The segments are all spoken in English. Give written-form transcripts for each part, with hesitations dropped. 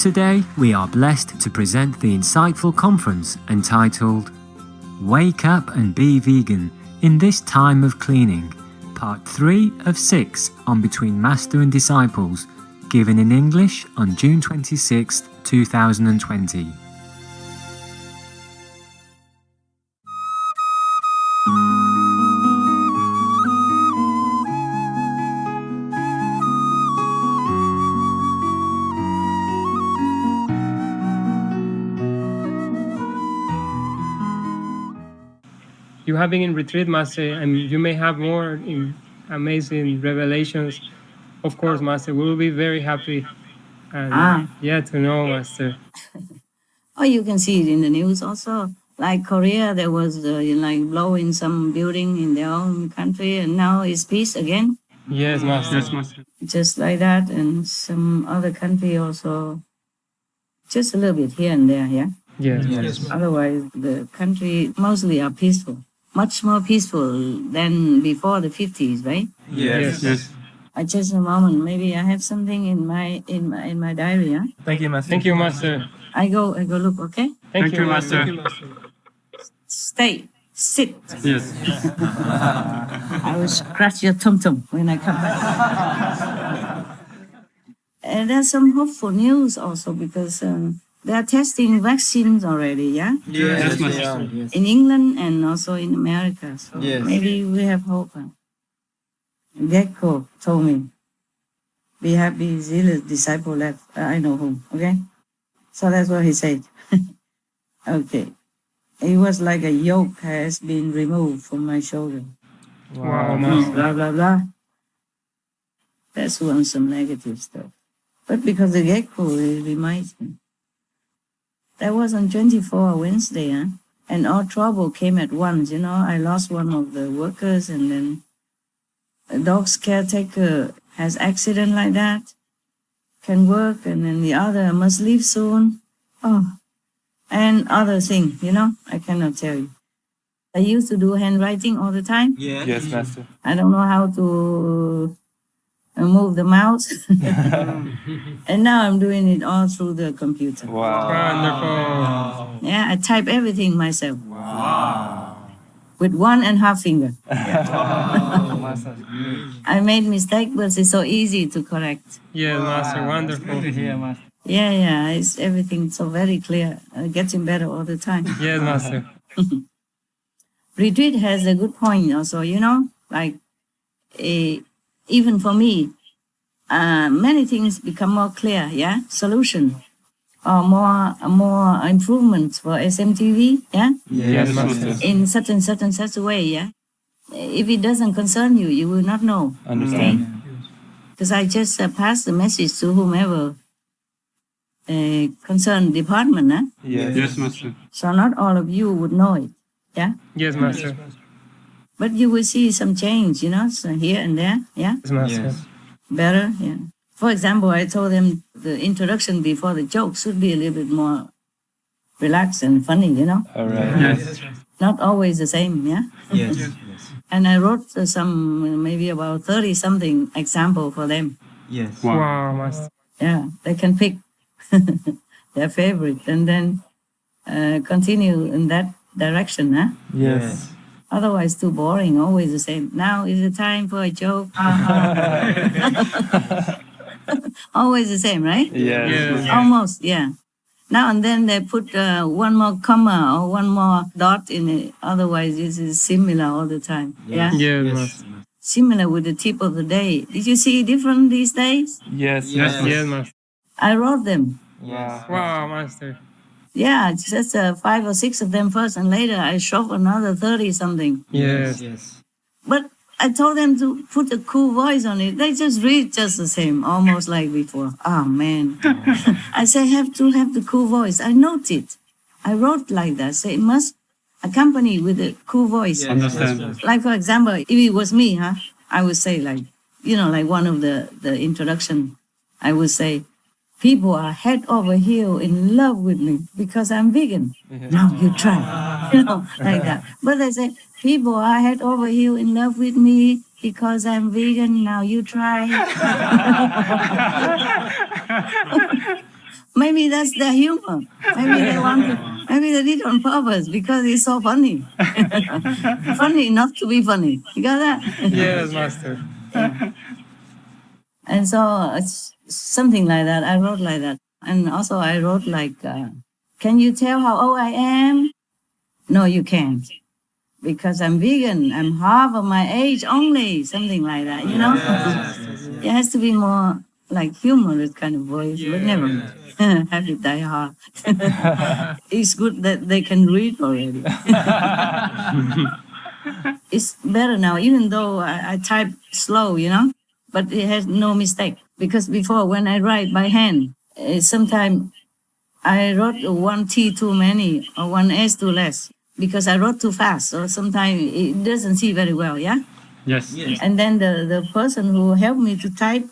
Today, we are blessed to present the insightful conference entitled Wake Up and Be Vegan in This Time of Cleaning, Part 3 of 6 on Between Master and Disciples, given in English on June 26, 2020. You have been in retreat, Master, and you may have more amazing revelations. Of course, Master, we will be very happy and to know, Master. Oh, you can see it in the news also. Like Korea, there was blowing some building in their own country, and now it's peace again. Yes, Master. Yes, Master. Just like that, and some other country also, just a little bit here and there, yeah? Yes. Otherwise, the country mostly are peaceful. Much more peaceful than before the 50s, right? Yes. Just a moment. Maybe I have something in my diary, huh? Thank you, Master. Thank you, Master. I go look, okay? Thank you, Master. Stay. Sit. Yes. I will scratch your tum-tum when I come back. And there's some hopeful news also because they are testing vaccines already, yeah? Yes, Master. In England and also in America. So Yes. maybe we have hope. Gecko told me, be happy, zealous disciple left. I know whom, okay? So that's what he said. Okay. It was like a yoke has been removed from my shoulder. Wow, Master. Blah, blah, blah. That's one some negative stuff. But because the gecko, it reminds me. That was on 24 Wednesday, huh? And all trouble came at once, you know. I lost one of the workers, and then a dog's caretaker has accident like that, can work, and then the other must leave soon. Oh, and other thing, you know, I cannot tell you. I used to do handwriting all the time. Yes, Master. I don't know how to move the mouse. And now I'm doing it all through the computer. Wow. Wonderful. Yeah, I type everything myself. Wow. With 1.5 finger. I made mistake, but it's so easy to correct. Yes, Master. Wonderful. Good to hear, Master. Yeah, it's everything so very clear. Getting better all the time. Yes, Master. Retreat has a good point also, you know, like even for me, many things become more clear, yeah? Solution or more improvements for SMTV, yeah? Yes, Master. In such a way, yeah? If it doesn't concern you, you will not know. Understand. Because I just pass the message to whomever concerned department, huh? Yes, Master. So not all of you would know it, yeah? Yes, Master. But you will see some change, you know, so here and there, yeah? Yes, Master. Better, yeah. For example, I told them the introduction before the joke should be a little bit more relaxed and funny, you know? All right. Yes. Not always the same, yeah? Yes. And I wrote some, maybe about 30-something example for them. Yes. Wow, Master. Yeah, they can pick their favorite and then continue in that direction, huh? Yes. Otherwise, too boring, always the same. Now is the time for a joke. Always the same, right? Yes. Almost, yeah. Now and then they put one more comma or one more dot in it. Otherwise, this is similar all the time. Yeah? Yes, Master. Similar with the tip of the day. Did you see different these days? Yes, Master. I wrote them. Wow, Master. Yeah, just 5 or 6 of them first, and later I shove another 30-something. Yes. But I told them to put a cool voice on it. They just read just the same, almost like before. Oh, man. I say, have to have the cool voice. I note it. I wrote like that. Say, it must accompany with a cool voice. Yes. Understand. Like, for example, if it was me, I would say like, you know, like one of the introduction, I would say, people are head over heel in love with me because I'm vegan. Now you try, you know, like that. But I say, people are head over heel in love with me because I'm vegan. Now you try. Maybe that's their humor. Maybe they want to, maybe they did it on purpose because it's so funny. Funny not to be funny. You got that? Yes, Master. Yeah. And so it's something like that. I wrote like that. And also I wrote like, can you tell how old I am? No, you can't. Because I'm vegan. I'm half of my age only. Something like that, you know? It has to be more like humorous kind of voice, but never mind. Have it die hard. It's good that they can read already. It's better now, even though I type slow, you know, but it has no mistake. Because before, when I write by hand, sometimes I wrote one T too many or one S too less because I wrote too fast. So sometimes it doesn't see very well, yeah? Yes. And then the person who helped me to type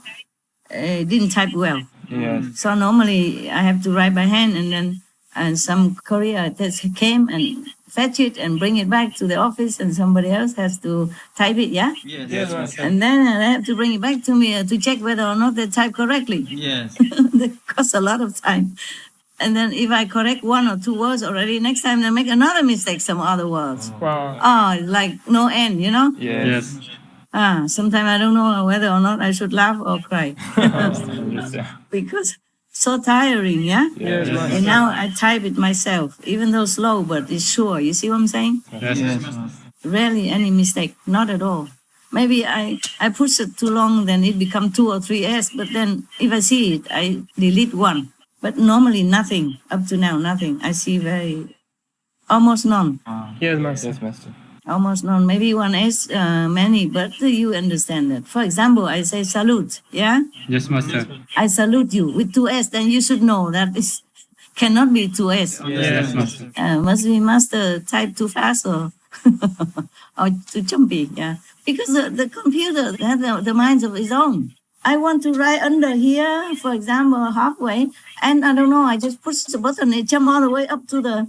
didn't type well. Yes. So normally I have to write by hand, and some courier came and fetch it and bring it back to the office, and somebody else has to type it, yeah? Yes, Master. And then they have to bring it back to me to check whether or not they type correctly. Yes. That costs a lot of time. And then if I correct one or two words already, next time they make another mistake, some other words. Wow. Oh, it's like no end, you know? Yes. Sometimes I don't know whether or not I should laugh or cry. Because so tiring, yeah? Yes, Master. And now I type it myself, even though slow, but it's sure. You see what I'm saying? Yes. Rarely any mistake, not at all. Maybe I push it too long, then it become 2 or 3 S, but then if I see it, I delete one. But normally nothing, up to now, nothing. I see almost none. Yes, Master. Yes, Master. Almost none. Maybe one S, many, but you understand that. For example, I say salute, yeah? Yes, Master. I salute you with 2 S, then you should know that this cannot be 2 S. Yes, Master. Must be master type too fast or too jumpy, yeah. Because the computer has the minds of its own. I want to write under here, for example, halfway, and I don't know, I just push the button, it jump all the way up to the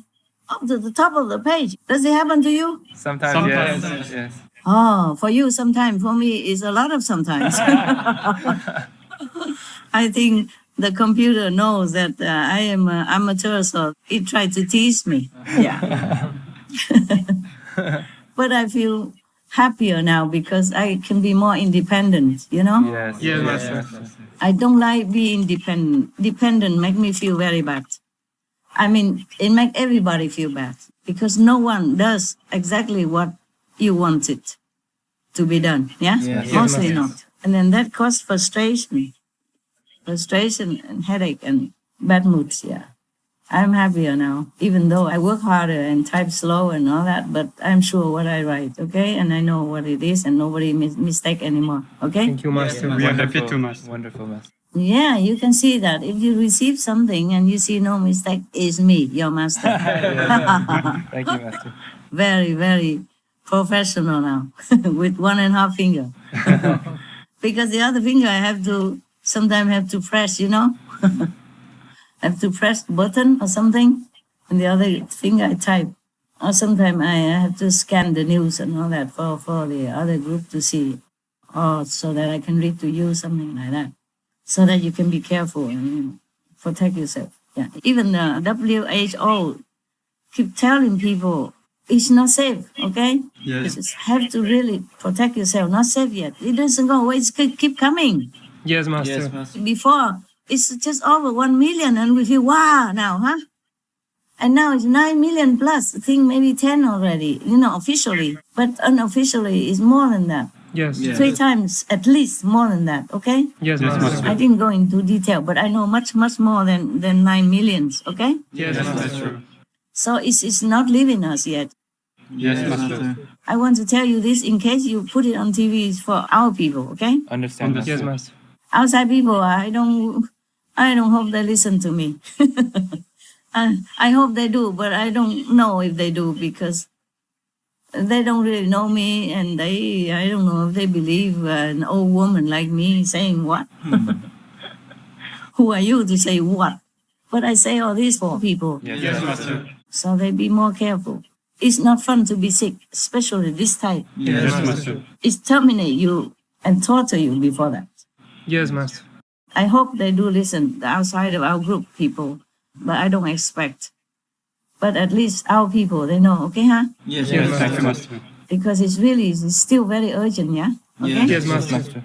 top of the page. Does it happen to you? Sometimes. Yes. Oh, for you, sometimes. For me, it's a lot of sometimes. I think the computer knows that I am an amateur, so it tried to tease me. Yeah. But I feel happier now because I can be more independent, you know? Yes. Yes, Master. I don't like being dependent. Dependent make me feel very bad. I mean, it make everybody feel bad because no one does exactly what you want it to be done, yeah? Yes. Mostly Yes, not. And then that causes frustration and headache and bad moods, yeah. I'm happier now, even though I work harder and type slow and all that, but I'm sure what I write, okay? And I know what it is and nobody mistake anymore, okay? Thank you, Master. We are happy Wonderful. too, Master. Wonderful, Master. Yeah, you can see that. If you receive something and you see no mistake, it's me, your master. Thank you, Master. Very, very professional now, with 1.5 finger. Because the other finger I sometimes have to press, you know? Have to press button or something, and the other finger I type. Or sometimes I have to scan the news and all that for the other group to see, or so that I can read to you, something like that. So that you can be careful and protect yourself. Yeah. Even the WHO keep telling people it's not safe, okay? Yes. You just have to really protect yourself. Not safe yet. It doesn't go away. It's keep coming. Yes, Master. Yes, Master. Before, it's just over 1 million, and we feel, wow, now, huh? And now it's 9 million plus. I think maybe 10 already, officially. But unofficially, it's more than that. Yes. Yes. 3 times, at least more than that, okay? Yes, Yes, Master. Master. I didn't go into detail, but I know much, much more than 9 millions, okay? Yes, Yes, Master. that's true. So it's not leaving us yet. Yes, Master. I want to tell you this in case you put it on TV, it's for our people, okay? Understand, Master. Yes, Master. Outside people, I don't hope they listen to me. I hope they do, but I don't know if they do because they don't really know me, and I don't know if they believe an old woman like me saying what. Who are you to say what? But I say all this for people, Yes, Master. so they be more careful. It's not fun to be sick, especially this type. Yes, Master. It terminate you and torture you before that. Yes, Master. I hope they do listen, the outside of our group people, but I don't expect. But at least our people, they know, okay, huh? Yes, Master. Master. Because it's still very urgent, yeah? Okay? Yes, Master.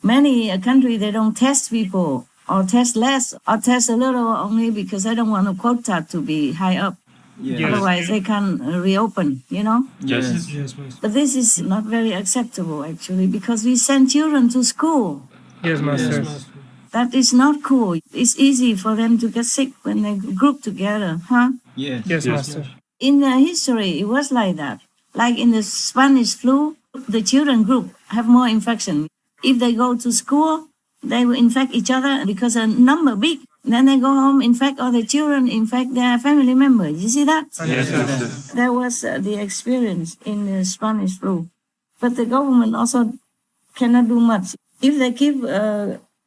Many countries, they don't test people or test less or test a little only because they don't want a quota to be high up. Yes. Otherwise, they can reopen, you know? Yes. Master. But this is not very acceptable, actually, because we send children to school. Yes, Master. That is not cool. It's easy for them to get sick when they group together, huh? Yes, Master. In the history, it was like that. Like in the Spanish flu, the children group have more infection. If they go to school, they will infect each other because a number big. Then they go home, infect other children, infect their family members. You see that? Yes, Master. That was the experience in the Spanish flu. But the government also cannot do much. If they keep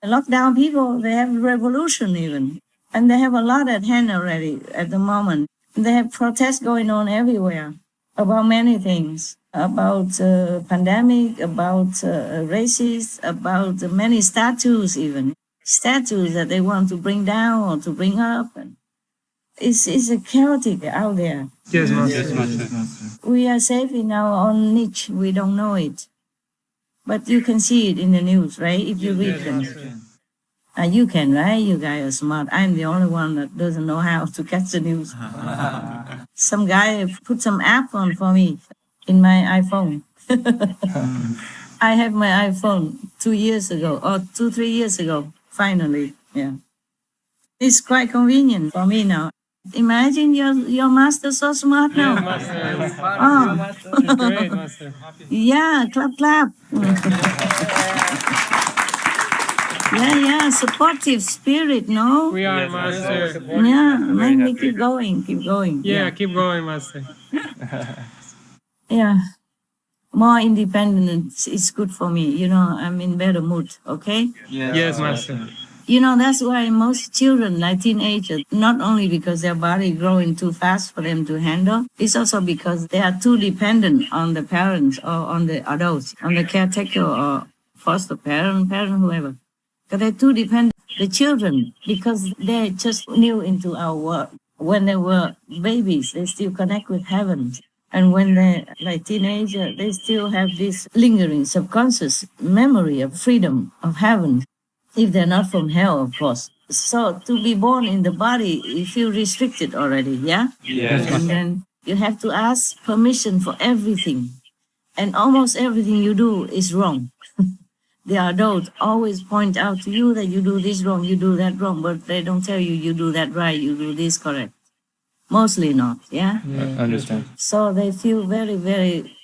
lockdown people, they have revolution even. And they have a lot at hand already at the moment. They have protests going on everywhere about many things. About pandemic, about races, about many statues even. Statues that they want to bring down or to bring up. It's a chaotic out there. Yes, Master. Yes, Master. We are safe in our own niche. We don't know it. But you can see it in the news, right? If you read them. You can, right? You guys are smart. I'm the only one that doesn't know how to catch the news. Some guy put some app on for me in my iPhone. I have my iPhone 2 years ago, or 3 years ago, finally. Yeah. It's quite convenient for me now. Imagine your master so smart now. Master. Great, Master. Yeah, clap, clap. Yeah, supportive spirit, no? We are, Yes, Master. Yeah, man, we happy. keep going. Yeah, keep going, Master. Yeah. More independence is good for me. You know, I'm in better mood, okay? Yes, Master. You know, that's why most children, like teenagers, not only because their body growing too fast for them to handle, it's also because they are too dependent on the parents or on the adults, on the caretaker or foster parent, whoever. Because they're too dependent. The children, because they're just new into our world. When they were babies, they still connect with heaven. And when they're like teenagers, they still have this lingering subconscious memory of freedom, of heaven. If they're not from hell, of course. So to be born in the body, you feel restricted already, yeah? Yes. And then you have to ask permission for everything. And almost everything you do is wrong. The adults always point out to you that you do this wrong, you do that wrong, but they don't tell you you do that right, you do this correct. Mostly not, yeah? Understand. So they feel very, very,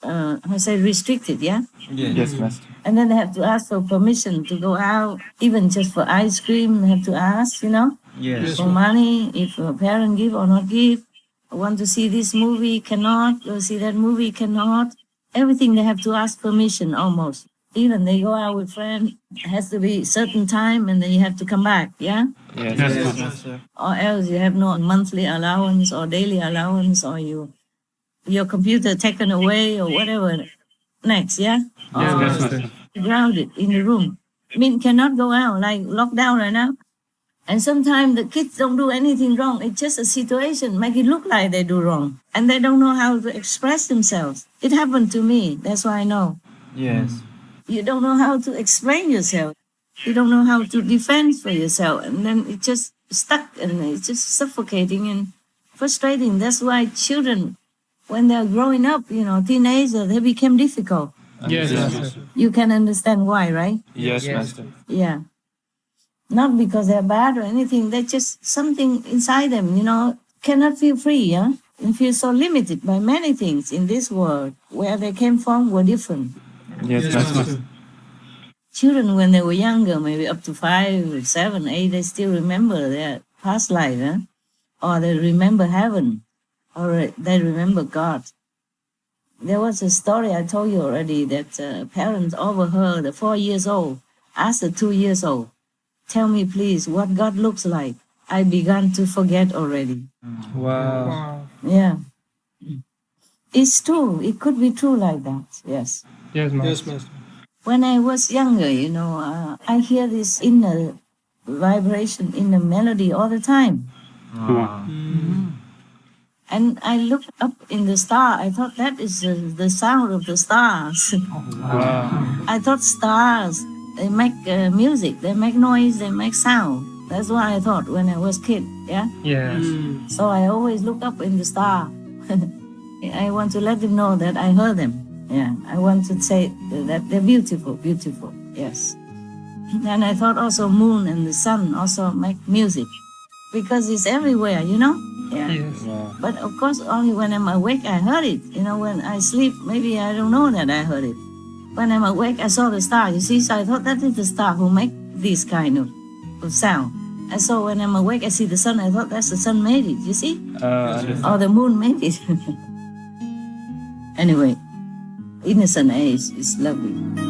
restricted, yeah? Yes, Master. And then they have to ask for permission to go out, even just for ice cream, they have to ask, you know? Yes. For money, if a parent give or not give. I want to see this movie, cannot. Go see that movie, cannot. Everything they have to ask permission almost. Even they go out with friends, it has to be certain time and then you have to come back, yeah? Yes, Master. Or else you have no monthly allowance or daily allowance or your computer taken away or whatever. Next, yeah? Yes, Or Master. grounded in the room. I mean, cannot go out, like lockdown right now. And sometimes the kids don't do anything wrong. It's just a situation, make it look like they do wrong. And they don't know how to express themselves. It happened to me, that's why I know. Yes. You don't know how to explain yourself. You don't know how to defend for yourself. And then it's just stuck and it's just suffocating and frustrating. That's why children, when they're growing up, you know, teenagers, they become difficult. Yes, Master. You can understand why, right? Yes, Yes. Master. Yeah. Not because they're bad or anything. They're just something inside them, you know, cannot feel free, yeah? They feel so limited by many things in this world. Where they came from were different. Yes, Master. Children, when they were younger, maybe up to 5, 7, 8, they still remember their past life, huh? Or they remember heaven, or they remember God. There was a story I told you already that parents overheard a 4 years old ask a 2 years old, "Tell me please what God looks like. I began to forget already." Wow. Yeah. It's true. It could be true like that. Yes. Yes, Master. When I was younger, I hear this inner vibration, inner melody all the time. Wow. And I looked up in the star. I thought that is the sound of the stars. Wow. I thought stars, they make music, they make noise, they make sound. That's what I thought when I was kid, yeah? Yes. So I always look up in the star. I want to let them know that I heard them. Yeah, I want to say that they're beautiful, beautiful, yes. And I thought also moon and the sun also make music because it's everywhere, Yeah. Yes. Wow. But of course, only when I'm awake, I heard it. When I sleep, maybe I don't know that I heard it. When I'm awake, I saw the star, you see? So I thought that is the star who make this kind of sound. And so when I'm awake, I see the sun, I thought that's the sun made it, you see? Or the moon made it. Anyway, innocent age is lovely.